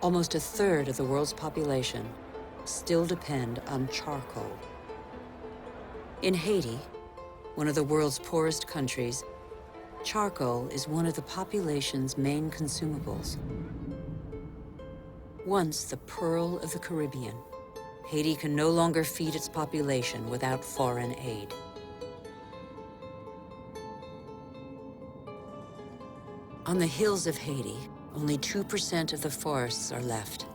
Almost a third of the world's population still depend on charcoal. In Haiti, one of the world's poorest countries, charcoal is one of the population's main consumables. Once the pearl of the Caribbean, Haiti can no longer feed its population without foreign aid. On the hills of Haiti, only 2% of the forests are left.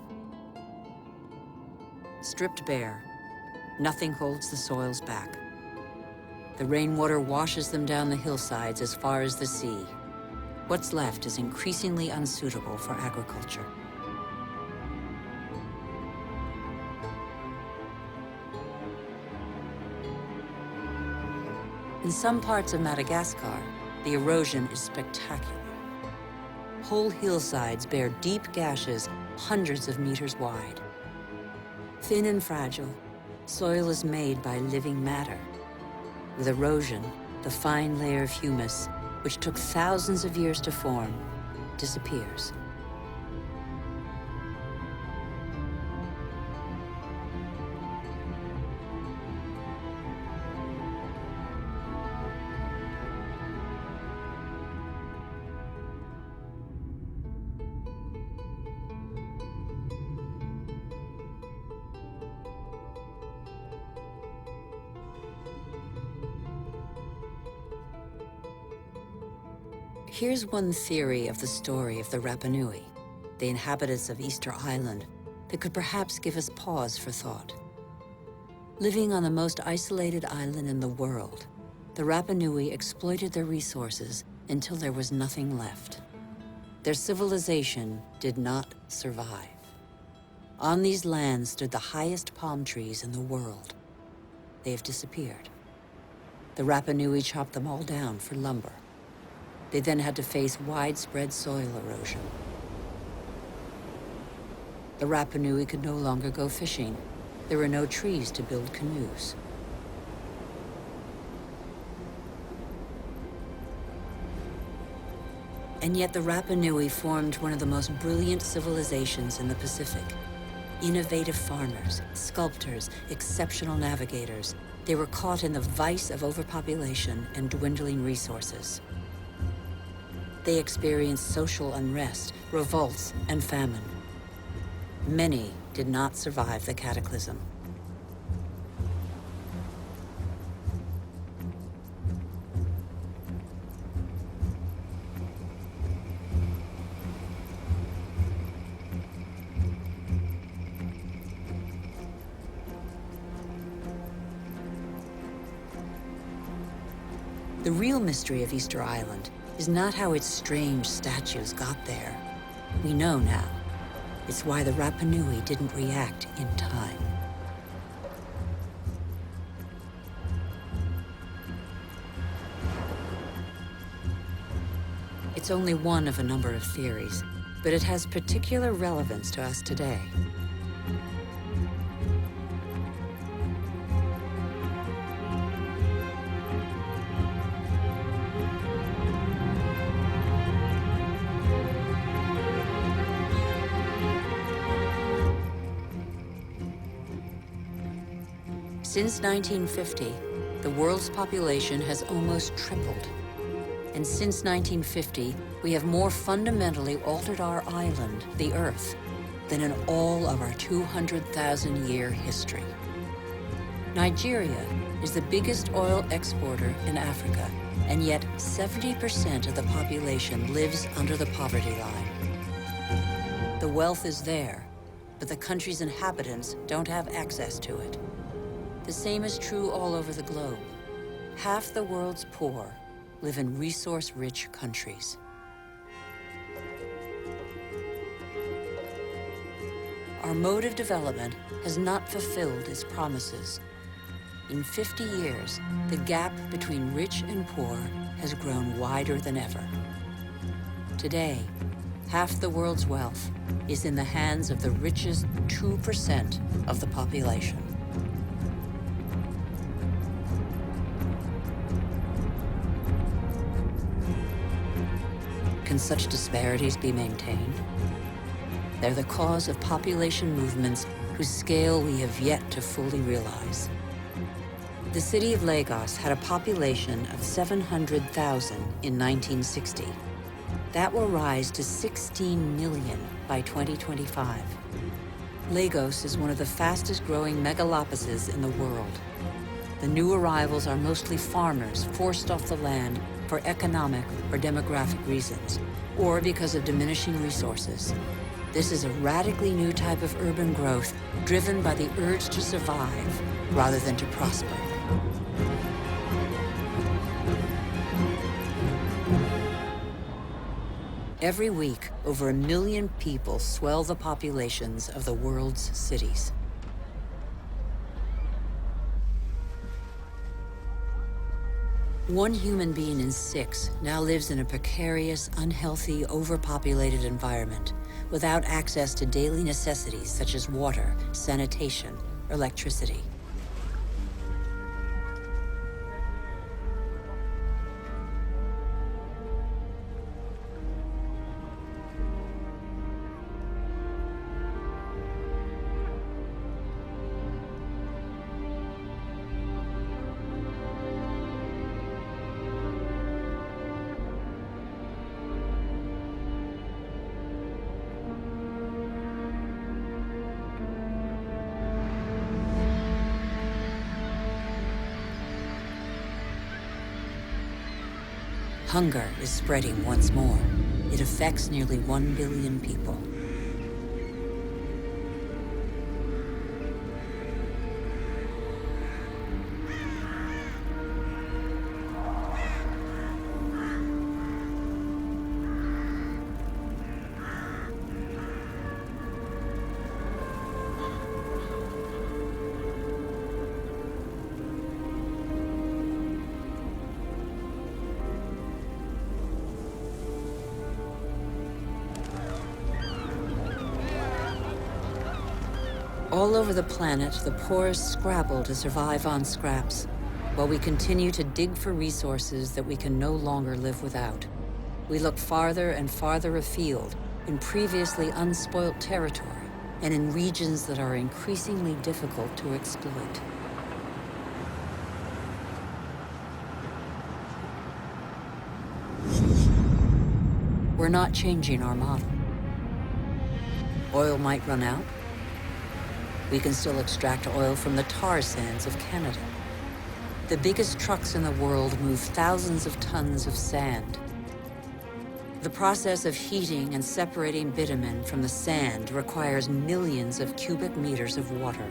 Stripped bare, nothing holds the soils back. The rainwater washes them down the hillsides as far as the sea. What's left is increasingly unsuitable for agriculture. In some parts of Madagascar, the erosion is spectacular. Whole hillsides bear deep gashes hundreds of meters wide. Thin and fragile, soil is made by living matter. With erosion, the fine layer of humus, which took thousands of years to form, disappears. Here's one theory of the story of the Rapa Nui, the inhabitants of Easter Island, that could perhaps give us pause for thought. Living on the most isolated island in the world, the Rapa Nui exploited their resources until there was nothing left. Their civilization did not survive. On these lands stood the highest palm trees in the world. They have disappeared. The Rapa Nui chopped them all down for lumber. They then had to face widespread soil erosion. The Rapa Nui could no longer go fishing. There were no trees to build canoes. And yet the Rapa Nui formed one of the most brilliant civilizations in the Pacific. Innovative farmers, sculptors, exceptional navigators. They were caught in the vice of overpopulation and dwindling resources. They experienced social unrest, revolts, and famine. Many did not survive the cataclysm. The real mystery of Easter Island is not how its strange statues got there. We know now. It's why the Rapa Nui didn't react in time. It's only one of a number of theories, but it has particular relevance to us today. Since 1950, the world's population has almost tripled. And since 1950, we have more fundamentally altered our island, the Earth, than in all of our 200,000-year history. Nigeria is the biggest oil exporter in Africa, and yet 70% of the population lives under the poverty line. The wealth is there, but the country's inhabitants don't have access to it. The same is true all over the globe. Half the world's poor live in resource-rich countries. Our mode of development has not fulfilled its promises. In 50 years, the gap between rich and poor has grown wider than ever. Today, half the world's wealth is in the hands of the richest 2% of the population. Can such disparities be maintained? They're the cause of population movements whose scale we have yet to fully realize. The city of Lagos had a population of 700,000 in 1960. That will rise to 16 million by 2025. Lagos is one of the fastest growing megalopolises in the world. The new arrivals are mostly farmers forced off the land for economic or demographic reasons, or because of diminishing resources. This is a radically new type of urban growth driven by the urge to survive rather than to prosper. Every week, over 1 million people swell the populations of the world's cities. One human being in 6 now lives in a precarious, unhealthy, overpopulated environment without access to daily necessities such as water, sanitation, or electricity. Hunger is spreading once more. It affects nearly 1 billion people. All over the planet, the poorest scrabble to survive on scraps, while we continue to dig for resources that we can no longer live without. We look farther and farther afield, in previously unspoilt territory, and in regions that are increasingly difficult to exploit. We're not changing our model. Oil might run out. We can still extract oil from the tar sands of Canada. The biggest trucks in the world move thousands of tons of sand. The process of heating and separating bitumen from the sand requires millions of cubic meters of water.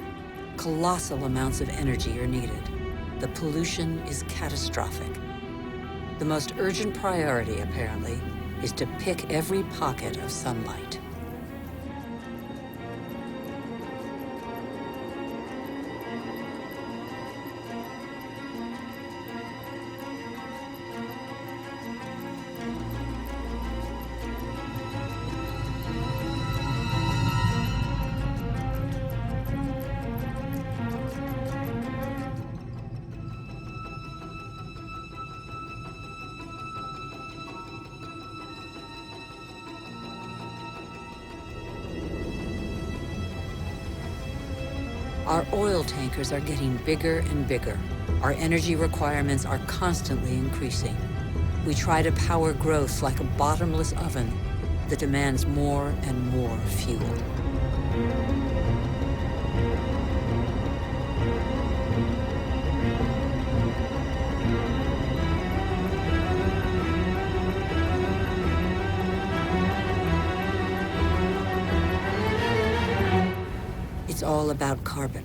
Colossal amounts of energy are needed. The pollution is catastrophic. The most urgent priority, apparently, is to pick every pocket of sunlight. Our oil tankers are getting bigger and bigger. Our energy requirements are constantly increasing. We try to power growth like a bottomless oven that demands more and more fuel. It's all about carbon.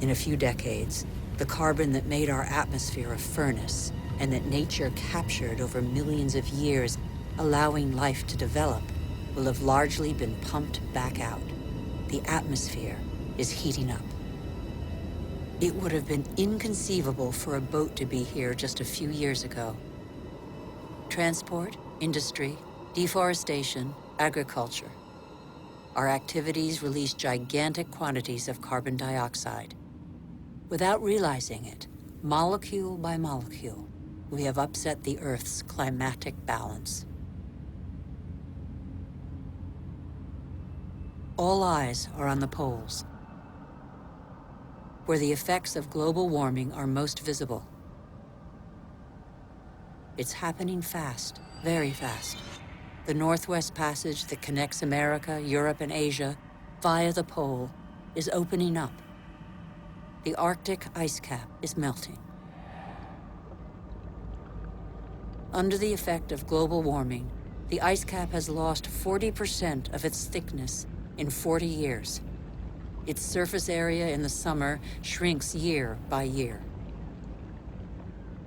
In a few decades, the carbon that made our atmosphere a furnace and that nature captured over millions of years, allowing life to develop, will have largely been pumped back out. The atmosphere is heating up. It would have been inconceivable for a boat to be here just a few years ago. Transport, industry, deforestation, agriculture. Our activities release gigantic quantities of carbon dioxide. Without realizing it, molecule by molecule, we have upset the Earth's climatic balance. All eyes are on the poles, where the effects of global warming are most visible. It's happening fast, very fast. The Northwest Passage that connects America, Europe, and Asia via the pole is opening up. The Arctic ice cap is melting. Under the effect of global warming, the ice cap has lost 40% of its thickness in 40 years. Its surface area in the summer shrinks year by year.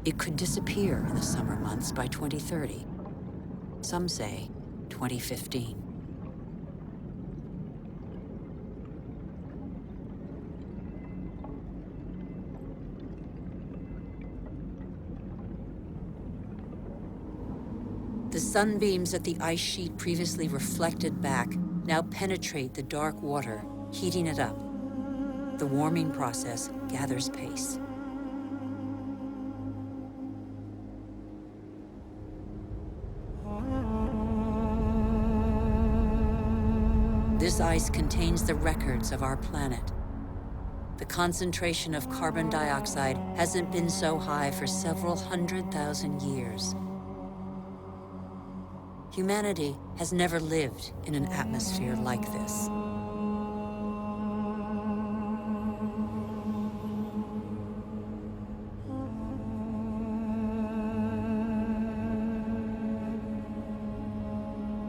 It could disappear in the summer months by 2030. Some say 2015. The sunbeams that the ice sheet previously reflected back now penetrate the dark water, heating it up. The warming process gathers pace. This ice contains the records of our planet. The concentration of carbon dioxide hasn't been so high for several 100,000 years. Humanity has never lived in an atmosphere like this.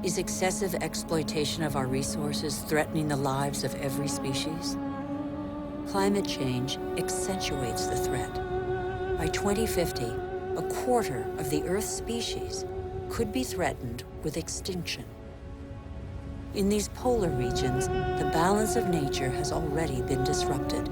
Is excessive exploitation of our resources threatening the lives of every species? Climate change accentuates the threat. By 2050, a quarter of the Earth's species could be threatened with extinction. In these polar regions, the balance of nature has already been disrupted.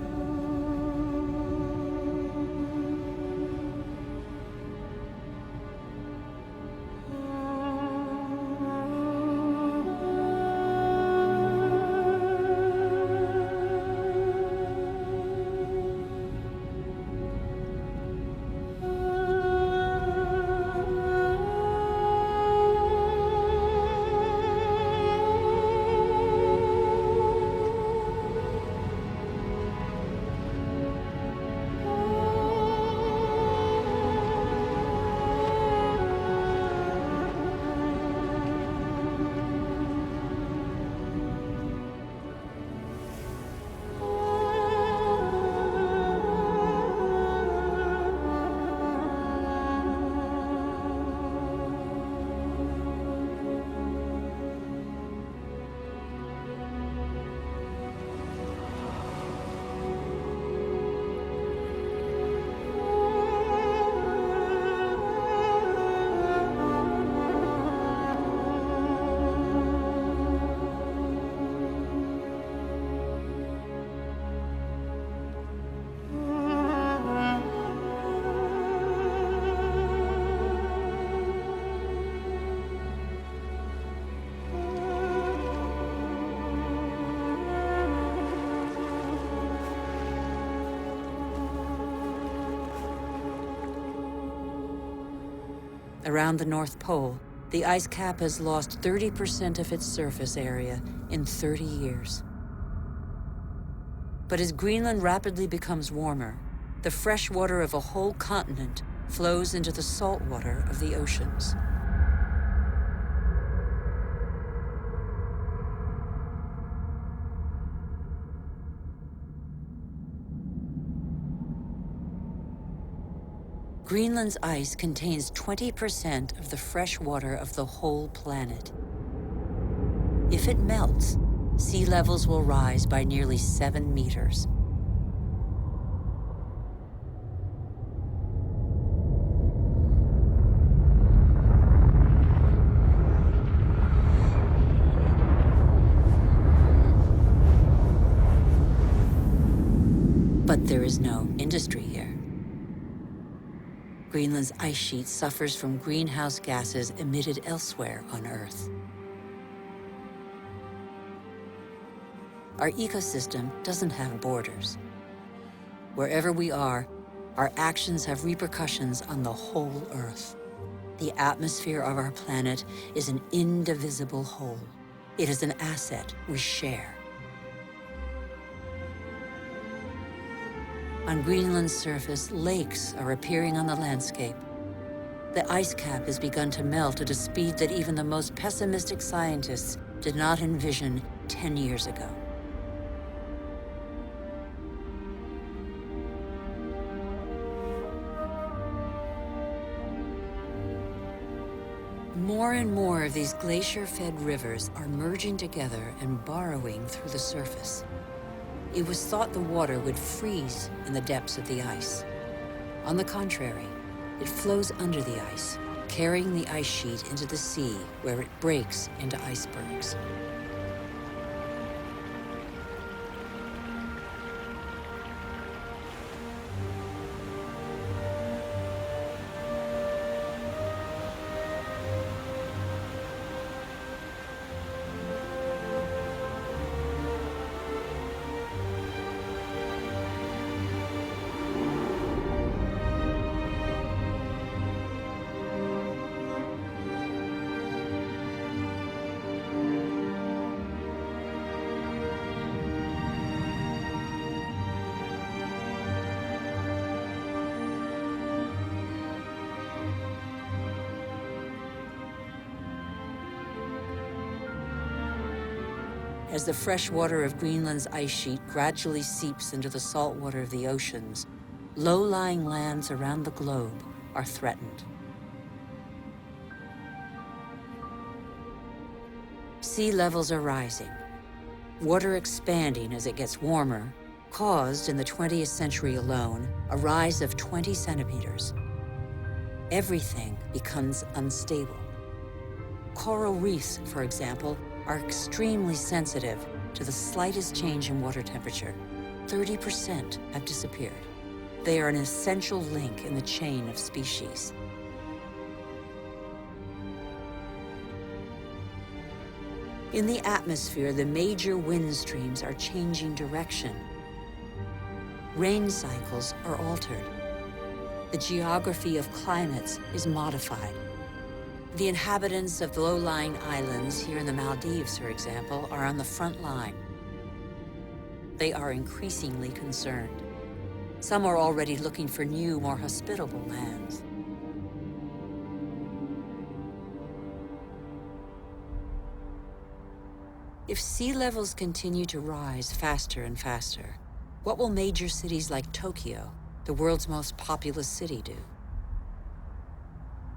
Around the North Pole, the ice cap has lost 30% of its surface area in 30 years. But as Greenland rapidly becomes warmer, the fresh water of a whole continent flows into the salt water of the oceans. Greenland's ice contains 20% of the fresh water of the whole planet. If it melts, sea levels will rise by nearly 7 meters. But there is no industry here. Greenland's ice sheet suffers from greenhouse gases emitted elsewhere on Earth. Our ecosystem doesn't have borders. Wherever we are, our actions have repercussions on the whole Earth. The atmosphere of our planet is an indivisible whole. It is an asset we share. On Greenland's surface, lakes are appearing on the landscape. The ice cap has begun to melt at a speed that even the most pessimistic scientists did not envision 10 years ago. More and more of these glacier-fed rivers are merging together and burrowing through the surface. It was thought the water would freeze in the depths of the ice. On the contrary, it flows under the ice, carrying the ice sheet into the sea, where it breaks into icebergs. As the fresh water of Greenland's ice sheet gradually seeps into the salt water of the oceans, low-lying lands around the globe are threatened. Sea levels are rising. Water expanding as it gets warmer caused, in the 20th century alone, a rise of 20 centimeters. Everything becomes unstable. Coral reefs, for example, are extremely sensitive to the slightest change in water temperature. 30% have disappeared. They are an essential link in the chain of species. In the atmosphere, the major wind streams are changing direction. Rain cycles are altered. The geography of climates is modified. The inhabitants of the low-lying islands here in the Maldives, for example, are on the front line. They are increasingly concerned. Some are already looking for new, more hospitable lands. If sea levels continue to rise faster and faster, what will major cities like Tokyo, the world's most populous city, do?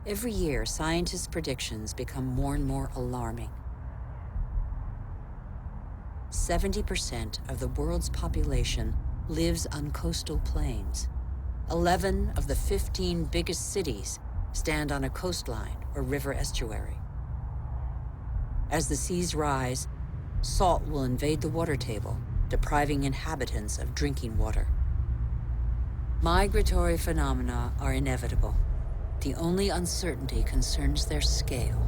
Every year, scientists' predictions become more and more alarming. 70% of the world's population lives on coastal plains. 11 of the 15 biggest cities stand on a coastline or river estuary. As the seas rise, salt will invade the water table, depriving inhabitants of drinking water. Migratory phenomena are inevitable. The only uncertainty concerns their scale.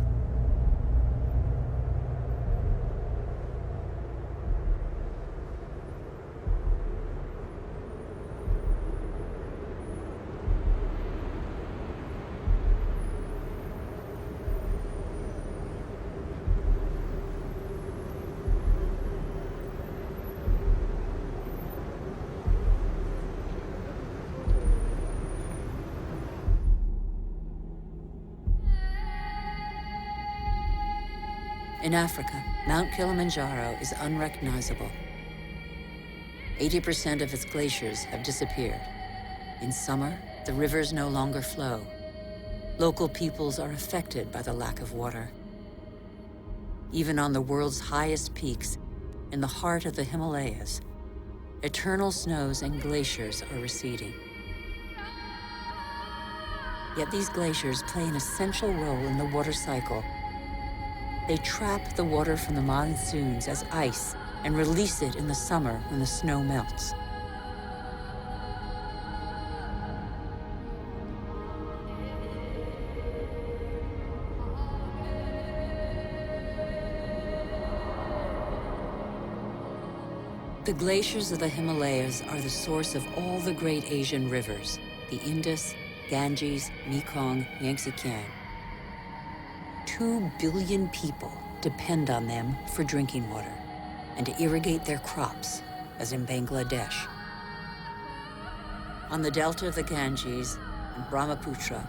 In Africa, Mount Kilimanjaro is unrecognizable. 80% of its glaciers have disappeared. In summer, the rivers no longer flow. Local peoples are affected by the lack of water. Even on the world's highest peaks, in the heart of the Himalayas, eternal snows and glaciers are receding. Yet these glaciers play an essential role in the water cycle. They trap the water from the monsoons as ice and release it in the summer when the snow melts. The glaciers of the Himalayas are the source of all the great Asian rivers, the Indus, Ganges, Mekong, Yangtze-Kiang. 2 billion people depend on them for drinking water and to irrigate their crops, as in Bangladesh. On the delta of the Ganges and Brahmaputra,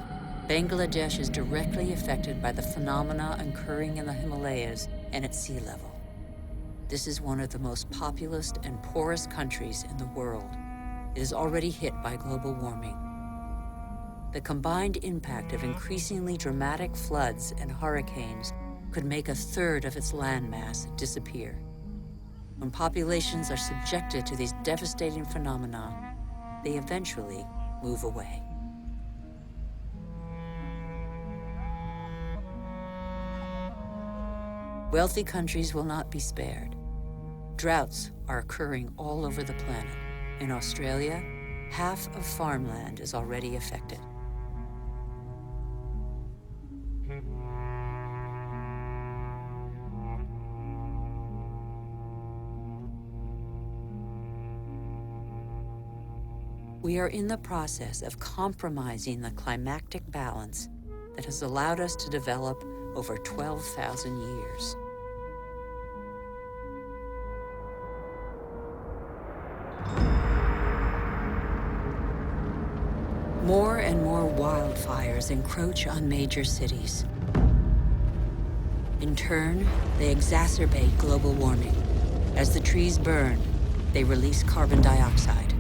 Bangladesh is directly affected by the phenomena occurring in the Himalayas and at sea level. This is one of the most populous and poorest countries in the world. It is already hit by global warming. The combined impact of increasingly dramatic floods and hurricanes could make a third of its landmass disappear. When populations are subjected to these devastating phenomena, they eventually move away. Wealthy countries will not be spared. Droughts are occurring all over the planet. In Australia, half of farmland is already affected. We are in the process of compromising the climactic balance that has allowed us to develop over 12,000 years. More and more wildfires encroach on major cities. In turn, they exacerbate global warming. As the trees burn, they release carbon dioxide.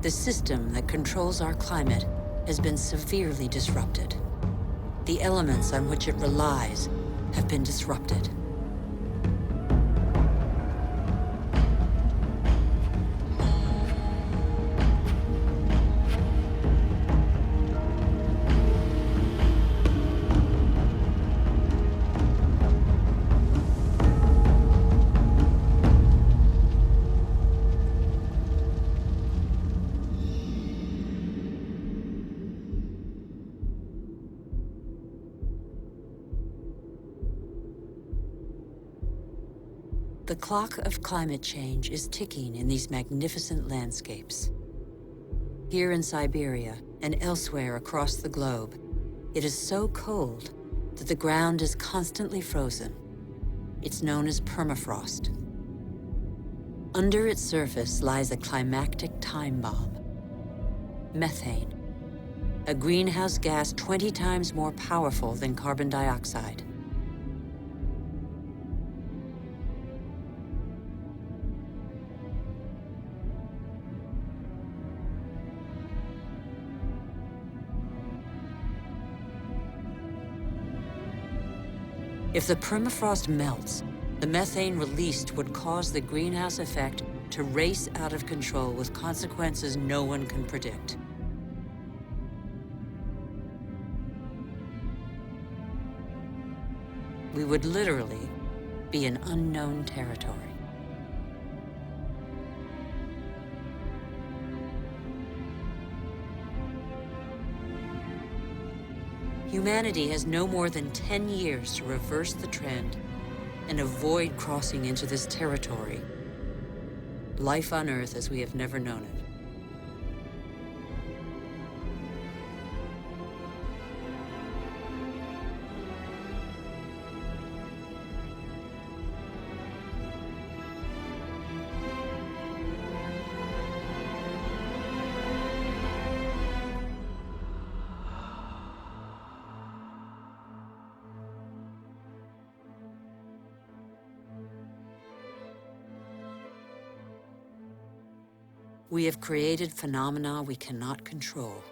The system that controls our climate has been severely disrupted. The elements on which it relies have been disrupted. The clock of climate change is ticking in these magnificent landscapes. Here in Siberia and elsewhere across the globe, it is so cold that the ground is constantly frozen. It's known as permafrost. Under its surface lies a climactic time bomb: methane, a greenhouse gas 20 times more powerful than carbon dioxide. If the permafrost melts, the methane released would cause the greenhouse effect to race out of control with consequences no one can predict. We would literally be in unknown territory. Humanity has no more than 10 years to reverse the trend and avoid crossing into this territory. Life on Earth as we have never known it. We have created phenomena we cannot control.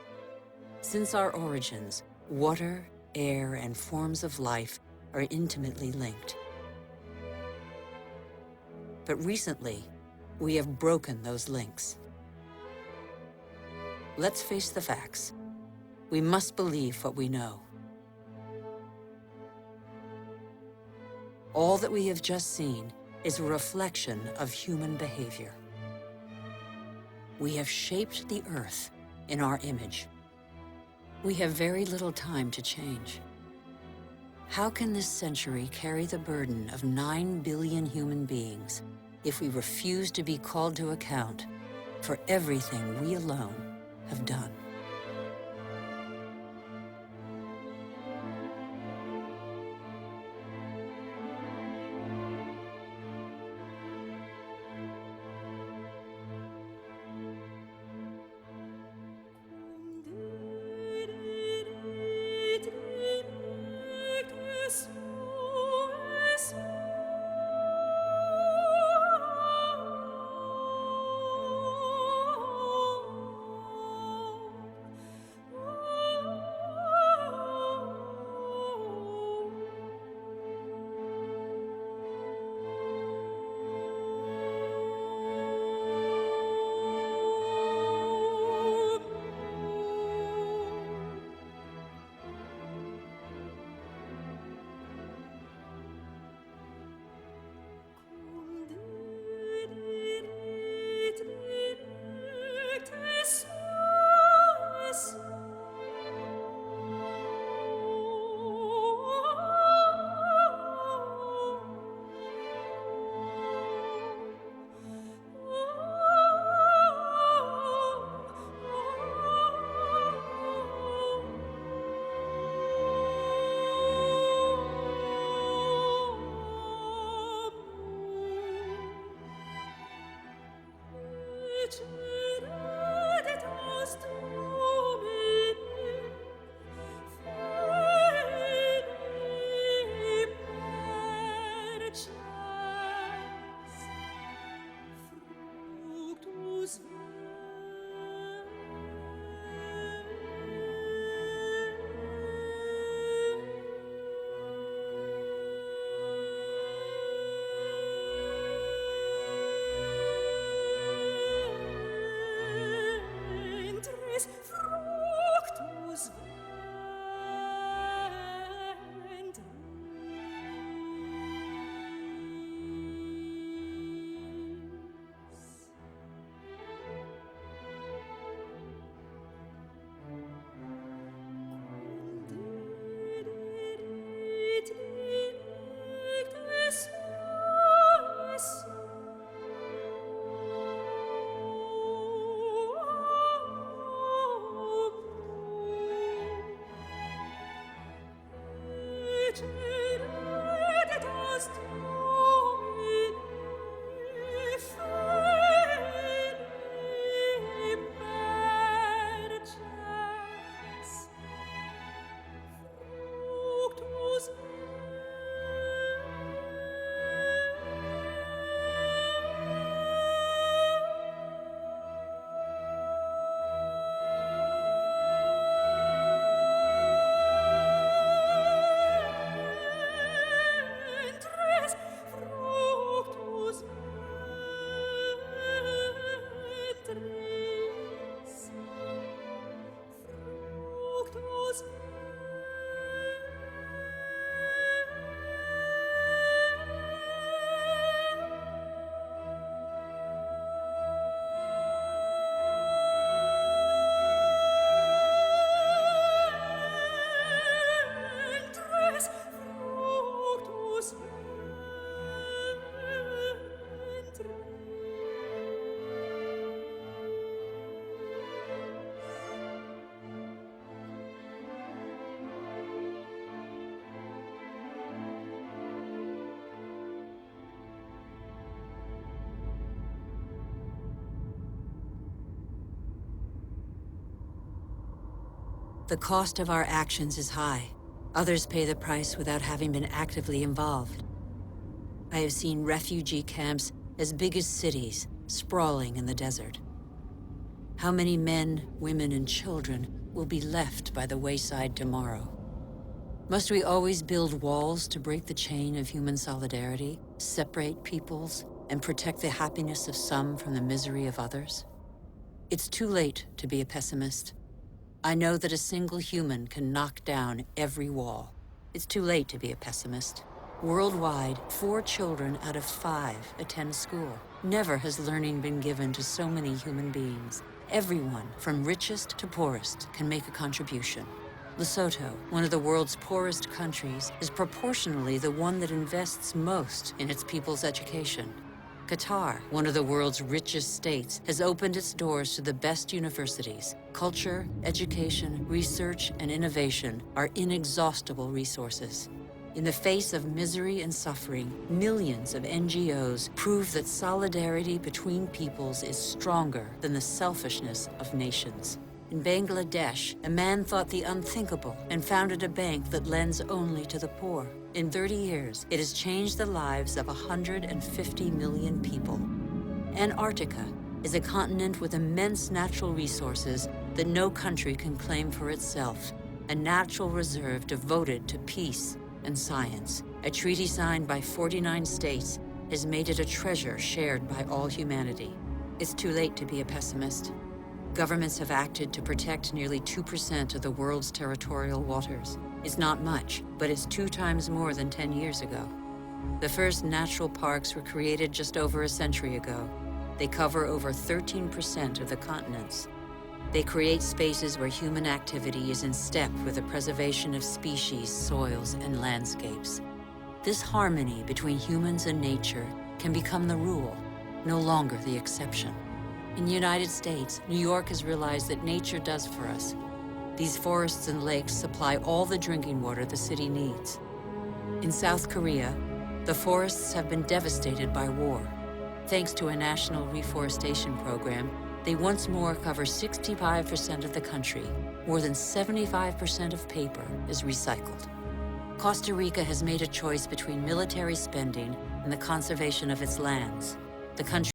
Since our origins, water, air, and forms of life are intimately linked. But recently, we have broken those links. Let's face the facts. We must believe what we know. All that we have just seen is a reflection of human behavior. We have shaped the Earth in our image. We have very little time to change. How can this century carry the burden of 9 billion human beings if we refuse to be called to account for everything we alone have done? The cost of our actions is high. Others pay the price without having been actively involved. I have seen refugee camps as big as cities, sprawling in the desert. How many men, women, and children will be left by the wayside tomorrow? Must we always build walls to break the chain of human solidarity, separate peoples, and protect the happiness of some from the misery of others? It's too late to be a pessimist. I know that a single human can knock down every wall. It's too late to be a pessimist. Worldwide, 4 children out of 5 attend school. Never has learning been given to so many human beings. Everyone, from richest to poorest, can make a contribution. Lesotho, one of the world's poorest countries, is proportionally the one that invests most in its people's education. Qatar, one of the world's richest states, has opened its doors to the best universities. Culture, education, research, and innovation are inexhaustible resources. In the face of misery and suffering, millions of NGOs prove that solidarity between peoples is stronger than the selfishness of nations. In Bangladesh, a man thought the unthinkable and founded a bank that lends only to the poor. In 30 years, it has changed the lives of 150 million people. Antarctica is a continent with immense natural resources that no country can claim for itself, a natural reserve devoted to peace and science. A treaty signed by 49 states has made it a treasure shared by all humanity. It's too late to be a pessimist. Governments have acted to protect nearly 2% of the world's territorial waters. It's not much, but it's 2 times more than 10 years ago. The first natural parks were created just over a century ago. They cover over 13% of the continents. They create spaces where human activity is in step with the preservation of species, soils, and landscapes. This harmony between humans and nature can become the rule, no longer the exception. In the United States, New York has realized that nature does for us. These forests and lakes supply all the drinking water the city needs. In South Korea, the forests have been devastated by war. Thanks to a national reforestation program, they once more cover 65% of the country. More than 75% of paper is recycled. Costa Rica has made a choice between military spending and the conservation of its lands. The country